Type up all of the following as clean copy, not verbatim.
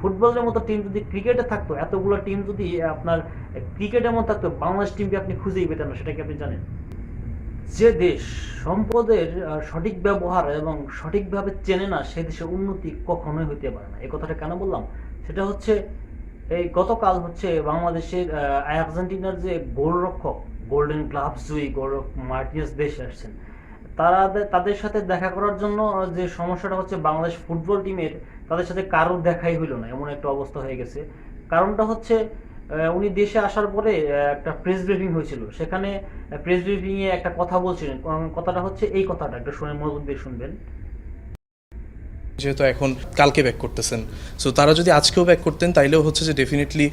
ফুটবলের মতো টিম যদি ক্রিকেটে থাকতো, এতগুলো টিম যদি আপনার ক্রিকেটের মতো থাকতো, বাংলাদেশ টিমকে আপনি খুঁজেই পেতেন না, সেটা কি আপনি জানেন? যে দেশ সম্পদের সঠিক ব্যবহার এবং সঠিকভাবে চেনে না, সে দেশের উন্নতি কখনোই হইতে পারে না। এই কথাটা কেন বললাম, সেটা হচ্ছে এই গতকাল হচ্ছে বাংলাদেশের আর্জেন্টিনার যে গোলরক্ষক, গোল্ডেন গ্লাভস জয়ী গোলরক্ষক মার্টিনেজ দেশে আসছেন। তারা তাদের সাথে দেখা করার জন্য যে সমস্যাটা হচ্ছে, বাংলাদেশ ফুটবল টিমের তাদের সাথে কারোর দেখাই হইল না, এমন একটা অবস্থা হয়ে গেছে। কারণটা হচ্ছে উনি দেশে আসার পরে একটা প্রেস ব্রিফিং হয়েছিল, সেখানে প্রেস ব্রিফিংয়ে একটা কথা বলছিলেন। কথাটা হচ্ছে এই কথাটা, একটা শুনে মনোযোগ দিয়ে শুনবেন। যেহেতু এখন কালকে ব্যাক করতেছেন, সো তারা যদি আজকেও ব্যাক করতেন তাইলেও হচ্ছে যে ডেফিনেটলি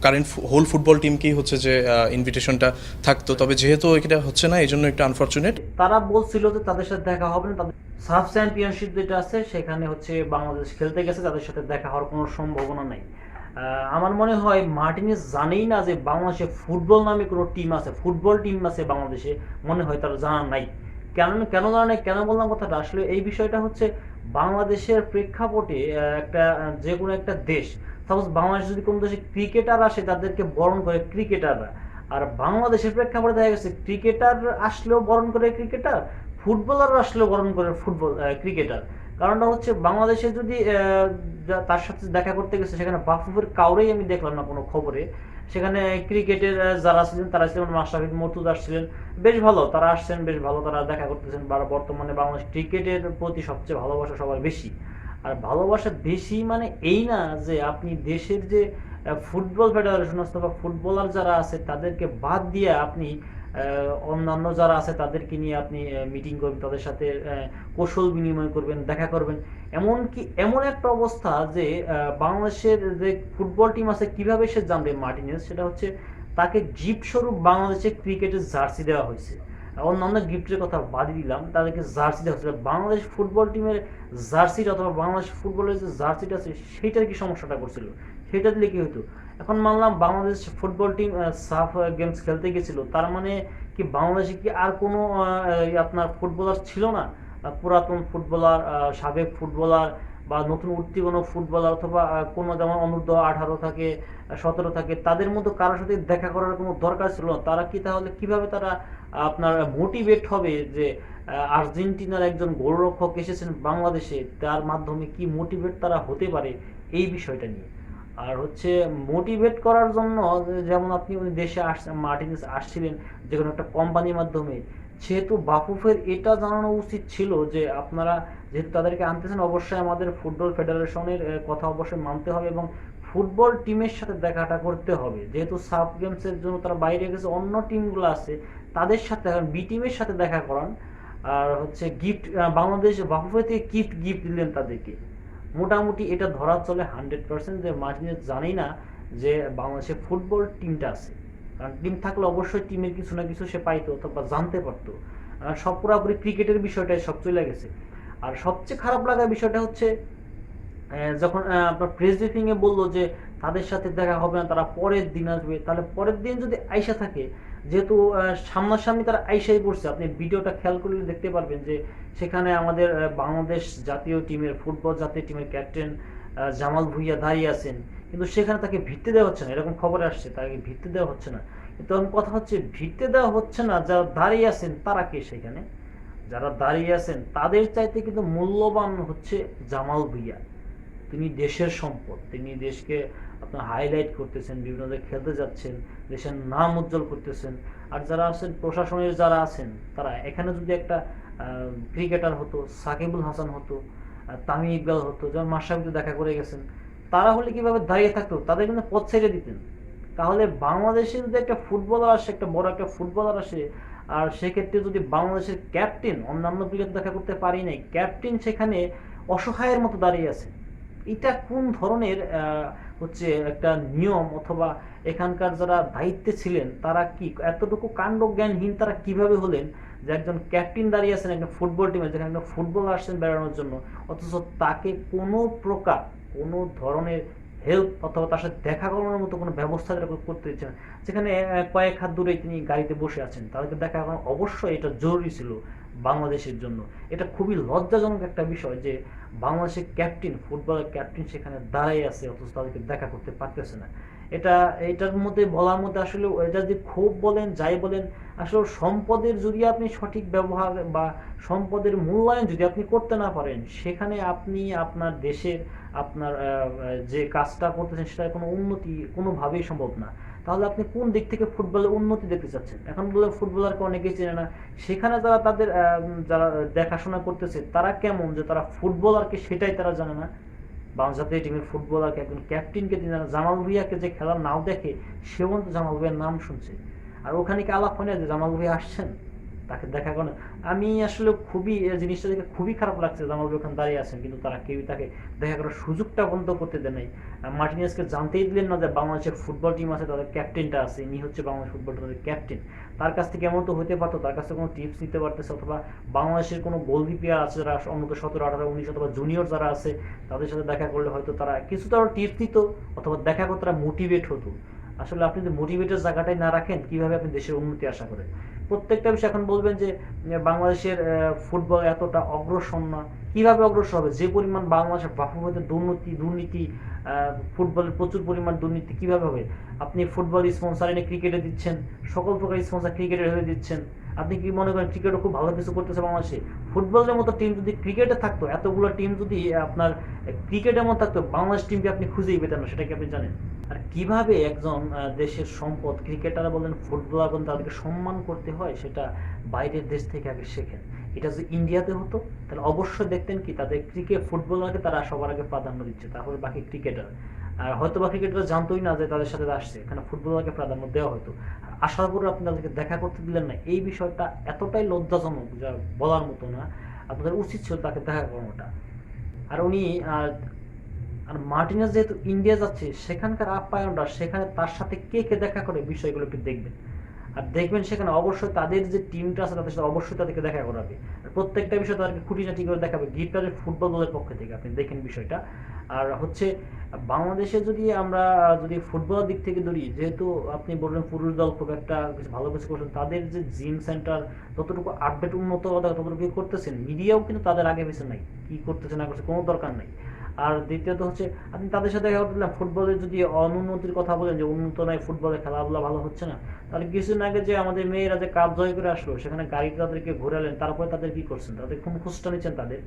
কারেন্ট হোল ফুটবল টিমকেই হচ্ছে যে ইনভিটেশনটা থাকতো। তবে যেহেতু এটা হচ্ছে না, এই জন্য একটু আনফর্চুনেট। তারা বলছিল যে তাদের সাথে দেখা হবে না, তাদের সাব চ্যাম্পিয়নশিপ যেটা আছে সেখানে হচ্ছে বাংলাদেশ খেলতে গেছে, তাদের সাথে দেখা হওয়ার কোনো সম্ভাবনা নাই। আমার মনে হয় মার্টিনেজ জানেই না যে বাংলাদেশে ফুটবল নামে কোনো টিম আছে, ফুটবল টিম আছে বাংলাদেশে, মনে হয় তার জানা নাই। কেন কেন জানা নাই, কেন বললাম কথাটা, আসলে এই বিষয়টা হচ্ছে বাংলাদেশের প্রেক্ষাপটে একটা যে কোনো একটা দেশ, সাপোজ বাংলাদেশ যদি কোনো দেশে ক্রিকেটার আসে, তাদেরকে বরণ করে ক্রিকেটাররা। আর বাংলাদেশের প্রেক্ষাপটে দেখা গেছে ক্রিকেটার আসলেও বরণ করে ক্রিকেটার, ফুটবলার আসলেও বরণ করে ফুটবল ক্রিকেটার। কারণটা হচ্ছে বাংলাদেশে যদি তার সাথে দেখা করতে গেছে, সেখানে বাফুফের কাউরেই আমি দেখলাম না কোনো খবরে। সেখানে ক্রিকেটের যারা ছিলেন তারা ছিলেন, মাশরাফি মর্তুজা আসছিলেন, বেশ ভালো তারা আসছেন, বেশ ভালো তারা দেখা করতেছেন। বর্তমানে বাংলাদেশ ক্রিকেটের প্রতি সবচেয়ে ভালোবাসা সবার বেশি। আর ভালোবাসা বেশি মানে এই না যে আপনি দেশের যে ফুটবল ফেডারেশন অথবা ফুটবলার যারা আছে তাদেরকে বাদ দিয়ে আপনি অন্যান্য যারা আছে তাদেরকে নিয়ে আপনি মিটিং করবেন, তাদের সাথে কৌশল বিনিময় করবেন, দেখা করবেন। এমনকি এমন একটা অবস্থা যে বাংলাদেশের যে ফুটবল টিম আছে কিভাবে সে জানবে মার্টিনেজ, সেটা হচ্ছে তাকে গিফট স্বরূপ বাংলাদেশের ক্রিকেটের জার্সি দেওয়া হয়েছে। অন্যান্য গিফটের কথা বাদই দিলাম, তাদেরকে জার্সি দেওয়া হয়েছে। বাংলাদেশ ফুটবল টিমের জার্সিটা অথবা বাংলাদেশ ফুটবলের যে জার্সিটা আছে সেইটার কি সমস্যাটা করছিল, সেটা দিলে কি হতো? এখন মানলাম বাংলাদেশ ফুটবল টিম সাফ গেমস খেলতে গেছিল, তার মানে কি বাংলাদেশে কি আর কোনো আপনার ফুটবলার ছিল না? পুরাতন ফুটবলার, সাবেক ফুটবলার বা নতুন উঠতি কোনো ফুটবলার, অথবা কোনো যেমন অনূর্ধ্ব 18 থাকে, 17 থাকে, তাদের মধ্যে কারোর সাথে দেখা করার কোনো দরকার ছিল না? তারা কি তাহলে কিভাবে তারা আপনার মোটিভেট হবে যে আর্জেন্টিনার একজন গোলরক্ষক এসেছেন বাংলাদেশে, তার মাধ্যমে কি মোটিভেট তারা হতে পারে এই বিষয়টা নিয়ে। আর হচ্ছে মোটিভেট করার জন্য, যেমন আপনি উনি দেশে আসছেন, মার্টিনেজ আসছিলেন যে কোনো একটা কোম্পানির মাধ্যমে, সেহেতু বাফুফের এটা জানানো উচিত ছিল যে আপনারা যেহেতু তাদেরকে আনতেছেন, অবশ্যই আমাদের ফুটবল ফেডারেশনের কথা অবশ্যই মানতে হবে এবং ফুটবল টিমের সাথে দেখাটা করতে হবে। যেহেতু সাব গেমসের জন্য তারা বাইরে গেছে, অন্য টিমগুলো আছে তাদের সাথে বি টিমের সাথে দেখা করান। আর হচ্ছে গিফট, বাংলাদেশ বাফুফে থেকে গিফট দিলেন তাদেরকে। মোটামুটি এটা ধরা চলে 100% যে মার্টিনেজ জানেই না যে বাংলাদেশে ফুটবল টিমটা আছে। কারণ টিম থাকলে অবশ্যই টিমের কিছু না কিছু সে পাইতো অথবা জানতে পারতো। সব পুরোপুরি ক্রিকেটের বিষয়টাই সব চলে গেছে। আর সবচেয়ে খারাপ লাগার বিষয়টা হচ্ছে যখন আপনার প্রেস ব্রিফিং এ বললো যে তাদের সাথে দেখা হবে না, তারা পরের দিন আসবে, তাহলে পরের দিন যদি আইসা থাকে, যেহেতু সামনাসামনি তারা আইসাই পড়ছে, আপনি ভিডিওটা খেয়াল করলে দেখতে পারবেন যে সেখানে আমাদের বাংলাদেশ জাতীয় টিমের, ফুটবল জাতীয় টিমের ক্যাপ্টেন জামাল ভুঁইয়া দাঁড়িয়ে আছেন, কিন্তু সেখানে তাকে ভিত্তি দেওয়া হচ্ছে না, এরকম খবর আসছে তাকে ভিত্তি দেওয়া হচ্ছে না। কিন্তু এখন কথা হচ্ছে ভিত্তি দেওয়া হচ্ছে না, যারা দাঁড়িয়ে আছেন তারা কে সেখানে? যারা দাঁড়িয়ে আছেন তাদের চাইতে কিন্তু মূল্যবান হচ্ছে জামাল ভুঁইয়া। তিনি দেশের সম্পদ, তিনি দেশকে আপনার হাইলাইট করতেছেন, বিভিন্ন জায়গায় খেলতে যাচ্ছেন, দেশের নাম উজ্জ্বল করতেছেন। আর যারা আছেন প্রশাসনের যারা আছেন, তারা এখানে যদি একটা ক্রিকেটার হতো, সাকিবুল হাসান হতো, তামিম ইকবাল হতো, যেমন মাশরাফিতে দেখা করে গেছেন, তারা হলে কিভাবে দাঁড়িয়ে থাকতো? তাদের কিন্তু পথ ছেড়ে দিতেন। তাহলে বাংলাদেশে যদি একটা ফুটবলার আসে, একটা বড় একটা ফুটবলার আসে, আর সেক্ষেত্রে যদি বাংলাদেশের ক্যাপ্টেন, অন্যান্য প্লেয়ার দেখা করতে পারি নাই, ক্যাপ্টেন সেখানে অসহায়ের মতো দাঁড়িয়ে আছে, এটা কোন ধরনের হচ্ছে একটা নিয়ম? অথবা এখানকার যারা দায়িত্বে ছিলেন তারা কি এতটুকু কাণ্ড জ্ঞানহীন, তারা কিভাবে হলেন যে একজন ক্যাপ্টেন দাঁড়িয়ে আছেন একটা ফুটবল টিমে, যেখানে একটা ফুটবলার আসছেন বেড়ানোর জন্য, অথচ তাকে কোনো প্রকার, কোনো ধরনের হেল্প অথবা তার সাথে দেখা করানোর মতো কোনো ব্যবস্থা তারা করতে দিচ্ছে না। যেখানে কয়েক হাত দূরে তিনি গাড়িতে বসে আছেন, তাদেরকে দেখা করানো অবশ্যই এটা জরুরি ছিল। বাংলাদেশের জন্য। এটা খুবই লজ্জাজনক একটা বিষয় যে বাংলাদেশের ক্যাপ্টেন, ফুটবলের ক্যাপ্টেন সেখানে দাঁড়াই আছে অথচ তাদেরকে দেখা করতে পারতেছে না। এটা এটার মধ্যে বলার মধ্যে আসলে এটা যে ক্ষোভ বলেন যাই বলেন, আসলে সম্পদের যদি আপনি সঠিক ব্যবহার বা সম্পদের মূল্যায়ন যদি আপনি করতে না পারেন, সেখানে আপনি আপনার দেশের আপনার যে কাজটা করতেছেন সেটা কোনো উন্নতি কোনোভাবেই সম্ভব না। তাহলে আপনি কোন দিক থেকে ফুটবলের উন্নতি দেখতে চাচ্ছেন? এখন বলে ফুটবলারকে অনেকেই চেনে না, সেখানে যারা তাদের যারা দেখাশোনা করতেছে তারা কেমন যে তারা ফুটবলারকে সেটাই তারা জানে না। বাংলাদেশ জাতীয় টিমের ফুটবলারকে একজন ক্যাপ্টেনকে জানে না, জামাল ভুঁইয়াকে যে খেলা নাও দেখে সেও তো জামাল ভুঁইয়ার নাম শুনছে। আর ওখানে কি আলাপ হয় না যে জামাল ভুঁইয়া আসছেন, তাকে দেখা করেন? আমি আসলে খুবই এই জিনিসটা দেখে খুবই খারাপ লাগছে, জামাল ভুঁইয়া ওখানে দাঁড়িয়ে আছেন কিন্তু তারা কেউই তাকে দেখা করার সুযোগটা বন্ধ করতে দেয় নাই। মার্টিনেজকে জানতেই দিলেন না যে বাংলাদেশের ফুটবল টিম আছে, তাদের ক্যাপ্টেনটা আছে, ইনি হচ্ছে বাংলাদেশ ফুটবল টিমের ক্যাপ্টেন। তার কাছ থেকে এমন তো হতে পারতো, তার কাছ থেকে কোনো টিপস নিতে পারতেছে, অথবা বাংলাদেশের কোনো গোলকি প্লেয়ার আছে যারা অন্তত 17, 18, 19 অথবা জুনিয়র যারা আছে তাদের সাথে দেখা করলে হয়তো তারা কিছুটা টিপস দিত অথবা দেখা করতে তারা মোটিভেট হতো। আসলে আপনি যদি মোটিভেটের জায়গাটাই না রাখেন, কিভাবে আপনি দেশের উন্নতি আশা করেন? প্রত্যেকটা বিষয় এখন বলবেন যে বাংলাদেশের ফুটবল এতটা অগ্রসর না। কিভাবে অগ্রসর হবে? যে পরিমাণ বাংলাদেশের বাফুফেতে দুর্নীতি ফুটবলের প্রচুর পরিমাণ দুর্নীতি কিভাবে হবে? আপনি ফুটবল স্পন্সর এনে ক্রিকেটে দিচ্ছেন, সকল প্রকার স্পন্সর ক্রিকেটে হয়ে দিচ্ছেন। আপনি কি মনে করেন ক্রিকেটও খুব ভালো কিছু করতেছে বাংলাদেশে? ফুটবলের মতো টিম যদি ক্রিকেটে থাকতো, এতগুলো টিম যদি আপনার ক্রিকেটের মতো থাকতো, বাংলাদেশ টিমকে আপনি খুঁজেই পেতেন না, সেটা কি আপনি জানেন? আর কিভাবে একজন দেশের সম্পদ ক্রিকেটার বলেন ফুটবলার বলেন তাদেরকে সম্মান করতে হয় সেটা বাইরের দেশ থেকে আগে শেখেন। এটা যদি ইন্ডিয়াতে হতো তাহলে অবশ্যই দেখতেন কি তাদের ক্রিকেট ফুটবলারকে তারা সবার আগে প্রাধান্য দিচ্ছে, তারপরে বাকি ক্রিকেটার। আর হয়তো বা ক্রিকেটার জানতোই না যে তাদের সাথে আসছে, এখানে ফুটবলারকে প্রাধান্য দেওয়া হতো। আসার পরে আপনি তাদেরকে দেখা করতে দিলেন না, এই বিষয়টা এতটাই লজ্জাজনক যা বলার মতো না। আপনাদের উচিত ছিল তাকে দেখা করানোটা। আর উনি আর মার্টিনেজ যেহেতু ইন্ডিয়া যাচ্ছে, সেখানকার আপ্যায়নটা, সেখানে তার সাথে কে কে দেখা করে বিষয়গুলো একটু দেখবেন। আর দেখবেন সেখানে অবশ্যই তাদের যে টিমটা আছে তাদের সাথে অবশ্যই তাদেরকে দেখা করাবে। আর প্রত্যেকটা বিষয় তাদেরকে খুঁটিনাটি করে দেখাবে গিফটারের ফুটবল দলের পক্ষ থেকে, আপনি দেখেন বিষয়টা। আর হচ্ছে বাংলাদেশে যদি আমরা যদি ফুটবলের দিক থেকে ধরি, যেহেতু আপনি বললেন পুরুষ দল খুব একটা কিছু ভালো কিছু করছেন, তাদের যে জিম সেন্টার যতটুকু আপডেট উন্নত ততটুকু করতেছেন, মিডিয়াও কিন্তু তাদের আগে পিছনে নাই, কি করতেছে না করছে কোনো দরকার নাই। আর দ্বিতীয়ত হচ্ছে আপনি তাদের সাথে দেখা করতে ফুটবলের যদি অনুন্নতির কথা বলেন যে উন্নত নাই, ফুটবলে খেলাধুলা ভালো হচ্ছে না, তাহলে কিছুদিন আগে যে আমাদের মেয়েরা যে কাপ জয় করে আসলো, সেখানে গাড়িতে তাদেরকে ঘোরালেন, তারপরে তাদের কি করছেন, তাদের কোন খোঁজটা নিচ্ছেন তাদের?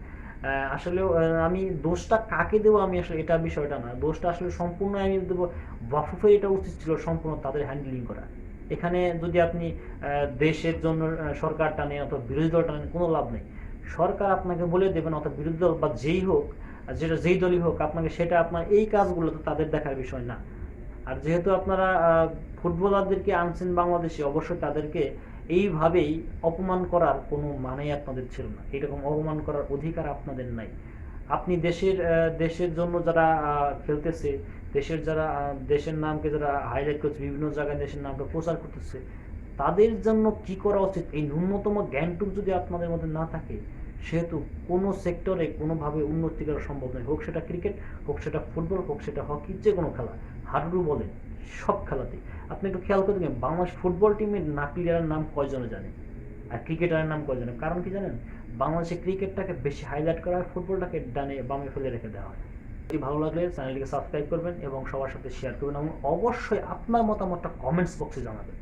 আসলেও আমি দোষটা কাকে দেবো, আমি আসলে এটা বিষয়টা না, দোষটা আসলে সম্পূর্ণ আমি দেবো বাফুফে। এটা উচিত ছিল সম্পূর্ণ তাদের হ্যান্ডলিং করা। এখানে যদি আপনি দেশের জন্য সরকার টানেন অথবা বিরোধী দল টানেন, কোনো লাভ নেই। সরকার আপনাকে বলে দেবেন অথবা বিরোধী দল বা যেই হোক, যেটা যেই দলই হোক আপনাকে, সেটা আপনার এই কাজগুলো তো তাদের দেখার বিষয় না। আর যেহেতু আপনারা ফুটবলারদেরকে আনছেন বাংলাদেশে, অবশ্যই তাদেরকে এইভাবেই অপমান করার কোনো মানেই আপনাদের ছিল না, এরকম অপমান করার অধিকার আপনাদের নাই। আপনি দেশের জন্য যারা খেলতেছে, দেশের যারা দেশের নামকে যারা হাইলাইট করছে, বিভিন্ন জায়গায় দেশের নামটা প্রচার করতেছে, তাদের জন্য কি করা উচিত এই ন্যূনতম জ্ঞানটুকু যদি আপনাদের মধ্যে না থাকে, সেহেতু কোনো সেক্টরে কোনোভাবে উন্নতি করা সম্ভব নয়। হোক সেটা ক্রিকেট, হোক সেটা ফুটবল, হোক সেটা হকি, যে কোনো খেলা, হাডুডু বলেন, সব খেলাতে আপনি একটু খেয়াল করে দেখেন বাংলাদেশ ফুটবল টিমের না প্লেয়ারের নাম কয়জনে জানে আর ক্রিকেটারের নাম কয়জনে? কারণ কি জানেন? বাংলাদেশে ক্রিকেটটাকে বেশি হাইলাইট করা হয়, ফুটবলটাকে ডানে বামে ফেলে রেখে দেওয়া হয়। যদি ভালো লাগলে চ্যানেলটিকে সাবস্ক্রাইব করবেন এবং সবার সাথে শেয়ার করবেন এবং অবশ্যই আপনার মতামতটা কমেন্টস বক্সে জানাবেন।